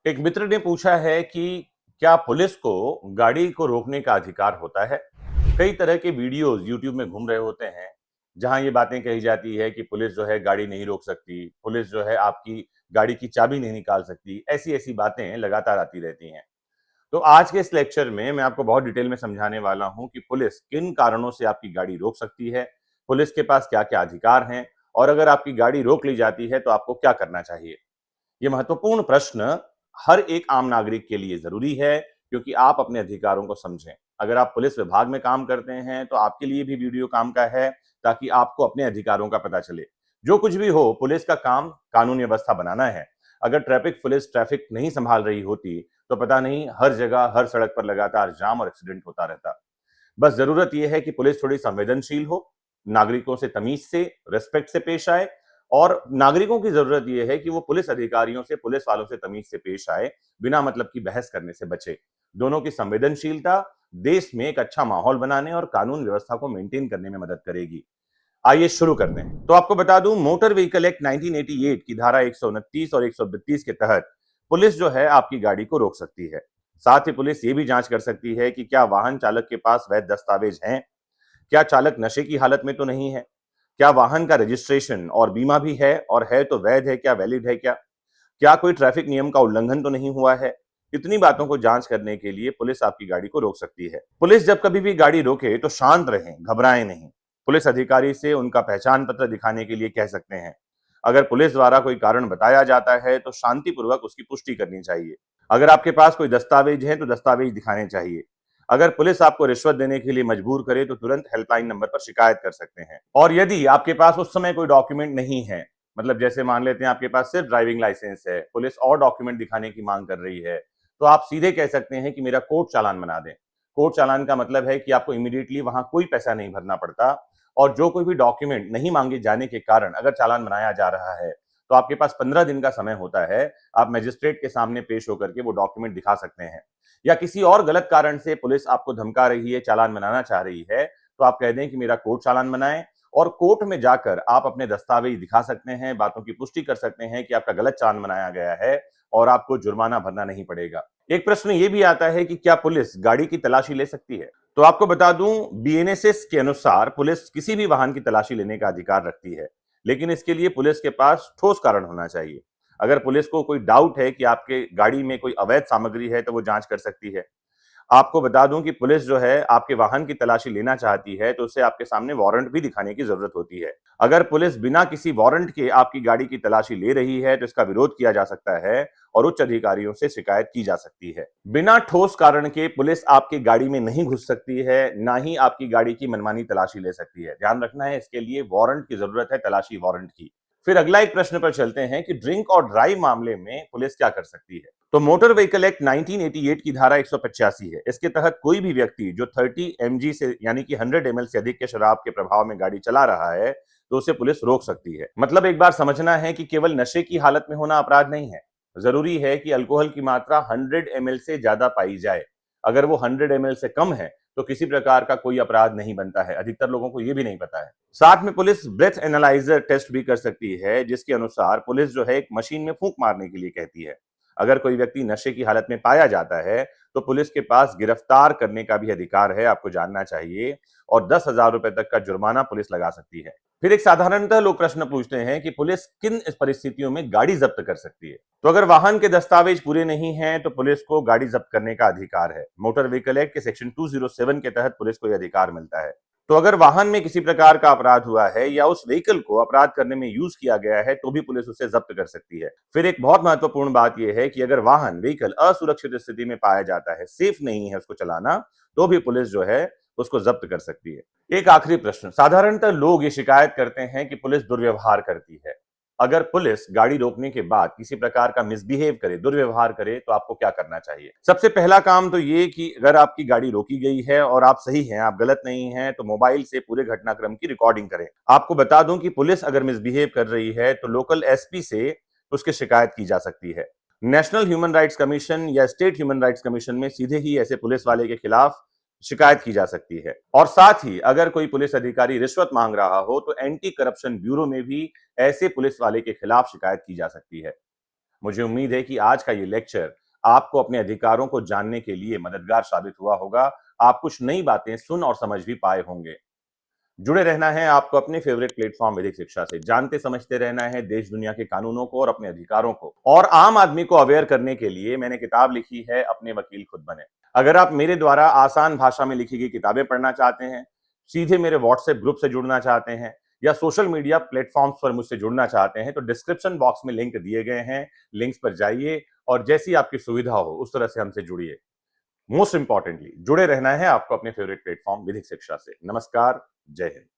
एक मित्र ने पूछा है कि क्या पुलिस को गाड़ी को रोकने का अधिकार होता है? कई तरह के वीडियोस यूट्यूब में घूम रहे होते हैं, जहां ये बातें कही जाती है कि पुलिस जो है गाड़ी नहीं रोक सकती, पुलिस जो है आपकी गाड़ी की चाबी नहीं निकाल सकती, ऐसी-ऐसी बातें लगातार आती रहती हैं। तो आज के इस लेक्चर में मैं आपको बहुत डिटेल में समझाने वाला हूं कि पुलिस किन कारणों से आपकी गाड़ी रोक सकती है, पुलिस के पास क्या-क्या अधिकार हैं और अगर आपकी गाड़ी रोक ली जाती है तो आपको क्या करना चाहिए। ये महत्वपूर्ण प्रश्न हर एक आम नागरिक के लिए ज़रूरी है क्योंकि आप अपने अधिकारों को समझें। अगर आप पुलिस विभाग में काम करते हैं तो आपके लिए भी वीडियो काम का है ताकि आपको अपने अधिकारों का पता चले। जो कुछ भी हो, पुलिस का काम कानून व्यवस्था बनाना है। अगर ट्रैफिक पुलिस ट्रैफिक नहीं संभाल रही होती तो पता नहीं हर जगह हर सड़क पर लगातार जाम और एक्सीडेंट होता रहता। बस ज़रूरत यह है कि पुलिस थोड़ी संवेदनशील हो, नागरिकों से तमीज़ से, रिस्पेक्ट से पेश आए और नागरिकों की ज़रूरत यह है कि वो पुलिस अधिकारियों से, पुलिस वालों से तमीज़ से पेश आए, बिना मतलब की बहस करने से बचे। दोनों की संवेदनशीलता देश में एक अच्छा माहौल बनाने और कानून व्यवस्था को मेंटेन करने में मदद करेगी। आइए शुरू करते हैं। तो आपको बता दूं, मोटर व्हीकल एक्ट 1988 की धारा 129 और 132 के तहत पुलिस जो है आपकी गाड़ी को रोक सकती है। साथ ही पुलिस ये भी जांच कर सकती है कि क्या वाहन चालक के पास वैध दस्तावेज हैं, क्या चालक नशे की हालत में तो नहीं है, क्या वाहन का रजिस्ट्रेशन और बीमा भी है और है तो वैध है क्या, वैलिड है क्या, क्या कोई ट्रैफिक नियम का उल्लंघन तो नहीं हुआ है। इतनी बातों को जांच करने के लिए पुलिस आपकी गाड़ी को रोक सकती है। पुलिस जब कभी भी गाड़ी रोके तो शांत रहें, घबराएं नहीं। पुलिस अधिकारी से उनका पहचान पत्र दिखाने के लिए कह सकते हैं। अगर पुलिस द्वारा कोई कारण बताया जाता है तो शांतिपूर्वक उसकी पुष्टि करनी चाहिए। अगर आपके पास कोई दस्तावेज है तो दस्तावेज दिखाने चाहिए। अगर पुलिस आपको रिश्वत देने के लिए मजबूर करे तो तुरंत हेल्पलाइन नंबर पर शिकायत कर सकते हैं। और यदि आपके पास उस समय कोई डॉक्यूमेंट नहीं है, मतलब जैसे मान लेते हैं आपके पास सिर्फ ड्राइविंग लाइसेंस है, पुलिस और डॉक्यूमेंट दिखाने की मांग कर रही है, तो आप सीधे कह सकते हैं कि मेरा कोर्ट चालान बना दें। कोर्ट चालान का मतलब है कि आपको इमीडिएटली वहां कोई पैसा नहीं भरना पड़ता और जो कोई भी डॉक्यूमेंट नहीं मांगे जाने के कारण अगर चालान बनाया जा रहा है तो आपके पास 15 दिन का समय होता है। आप मजिस्ट्रेट के सामने पेश होकर के वो डॉक्यूमेंट दिखा सकते हैं। या किसी और गलत कारण से पुलिस आपको धमका रही है, चालान बनाना चाह रही है, तो आप कह दें कि मेरा कोर्ट चालान बनाएं और कोर्ट में जाकर आप अपने दस्तावेज दिखा सकते हैं, बातों की पुष्टि कर सकते हैं कि आपका गलत चालान बनाया गया है और आपको जुर्माना भरना नहीं पड़ेगा। एक प्रश्न ये भी आता है कि क्या पुलिस गाड़ी की तलाशी ले सकती है? तो आपको बता दूं, बीएनएसएस के अनुसार पुलिस किसी भी वाहन की तलाशी लेने का अधिकार रखती है, लेकिन इसके लिए पुलिस के पास ठोस कारण होना चाहिए। अगर पुलिस को कोई डाउट है कि आपके गाड़ी में कोई अवैध सामग्री है तो वो जांच कर सकती है। आपको बता दूं कि पुलिस जो है आपके वाहन की तलाशी लेना चाहती है तो उसे आपके सामने वारंट भी दिखाने की जरूरत होती है। अगर पुलिस बिना किसी वारंट के आपकी गाड़ी की तलाशी ले रही है तो इसका विरोध किया जा सकता है और उच्च अधिकारियों से शिकायत की जा सकती है। बिना ठोस कारण के पुलिस आपकी गाड़ी में नहीं घुस सकती है, ना ही आपकी गाड़ी की मनमानी तलाशी ले सकती है। ध्यान रखना है, इसके लिए वारंट की जरूरत है, तलाशी वारंट की। फिर अगला एक प्रश्न पर चलते हैं कि ड्रिंक और ड्राइव मामले में पुलिस क्या कर सकती है। तो मोटर व्हीकल एक्ट 1988 की धारा 185 है। इसके तहत कोई भी व्यक्ति जो 30 mg से यानी कि 100 ml से अधिक के शराब के प्रभाव में गाड़ी चला रहा है तो उसे पुलिस रोक सकती है। मतलब एक बार समझना है कि केवल नशे की हालत में होना अपराध नहीं है। जरूरी है कि अल्कोहल की मात्रा 100 ml से ज्यादा पाई जाए। अगर वो 100 ml से कम है तो किसी प्रकार का कोई अपराध नहीं बनता है। अधिकतर लोगों को यह भी नहीं पता है। साथ में पुलिस ब्रेथ एनालाइजर टेस्ट भी कर सकती है, जिसके अनुसार पुलिस जो है एक मशीन में फूंक मारने के लिए कहती है। अगर कोई व्यक्ति नशे की हालत में पाया जाता है तो पुलिस के पास गिरफ्तार करने का भी अधिकार है, आपको जानना चाहिए, और 10,000 रुपए तक का जुर्माना पुलिस लगा सकती है। फिर एक साधारणतः लोग प्रश्न पूछते हैं कि पुलिस किन परिस्थितियों में गाड़ी जब्त कर सकती है। तो अगर वाहन के दस्तावेज पूरे नहीं हैं तो पुलिस को गाड़ी जब्त करने का अधिकार है। मोटर व्हीकल एक्ट के सेक्शन 207 के तहत पुलिस को यह अधिकार मिलता है। तो अगर वाहन में किसी प्रकार का अपराध हुआ है या उस व्हीकल को अपराध करने में यूज किया गया है तो भी पुलिस उसे जब्त कर सकती है। फिर एक बहुत महत्वपूर्ण बात यह है कि अगर वाहन व्हीकल असुरक्षित स्थिति में पाया जाता है, सेफ नहीं है उसको चलाना, तो भी पुलिस जो है उसको जब्त कर सकती है। एक आखिरी प्रश्न, साधारणतः लोग ये शिकायत करते हैं कि पुलिस दुर्व्यवहार करती है। अगर पुलिस गाड़ी रोकने के बाद किसी प्रकार का मिसबिहेव करे, दुर्व्यवहार करे, तो आपको क्या करना चाहिए? सबसे पहला काम तो ये कि अगर आपकी गाड़ी रोकी गई है और आप सही हैं, आप गलत नहीं हैं, तो मोबाइल से पूरे घटनाक्रम की रिकॉर्डिंग करें। आपको बता दूं कि पुलिस अगर मिसबिहेव कर रही है तो लोकल एसपी से उसकी शिकायत की जा सकती है। नेशनल ह्यूमन राइट्स कमीशन या स्टेट ह्यूमन राइट्स कमीशन में सीधे ही ऐसे पुलिस वाले के खिलाफ शिकायत की जा सकती है। और साथ ही अगर कोई पुलिस अधिकारी रिश्वत मांग रहा हो तो एंटी करप्शन ब्यूरो में भी ऐसे पुलिस वाले के खिलाफ शिकायत की जा सकती है। मुझे उम्मीद है कि आज का ये लेक्चर आपको अपने अधिकारों को जानने के लिए मददगार साबित हुआ होगा। आप कुछ नई बातें सुन और समझ भी पाए होंगे। जुड़े रहना है आपको अपने फेवरेट प्लेटफॉर्म विधिक शिक्षा से। जानते समझते रहना है देश दुनिया के कानूनों को और अपने अधिकारों को। और आम आदमी को अवेयर करने के लिए मैंने किताब लिखी है अपने वकील खुद बने। अगर आप मेरे द्वारा आसान भाषा में लिखी गई किताबें पढ़ना चाहते हैं, सीधे मेरे व्हाट्सएप ग्रुप से जुड़ना चाहते हैं या सोशल मीडिया प्लेटफॉर्म्स पर मुझसे जुड़ना चाहते हैं तो डिस्क्रिप्शन बॉक्स में लिंक दिए गए हैं। लिंक्स पर जाइए और जैसी आपकी सुविधा हो उस तरह से हमसे जुड़िए। मोस्ट इंपॉर्टेंटली जुड़े रहना है आपको अपने फेवरेट प्लेटफॉर्म विधिक शिक्षा से। नमस्कार, जय हिंद।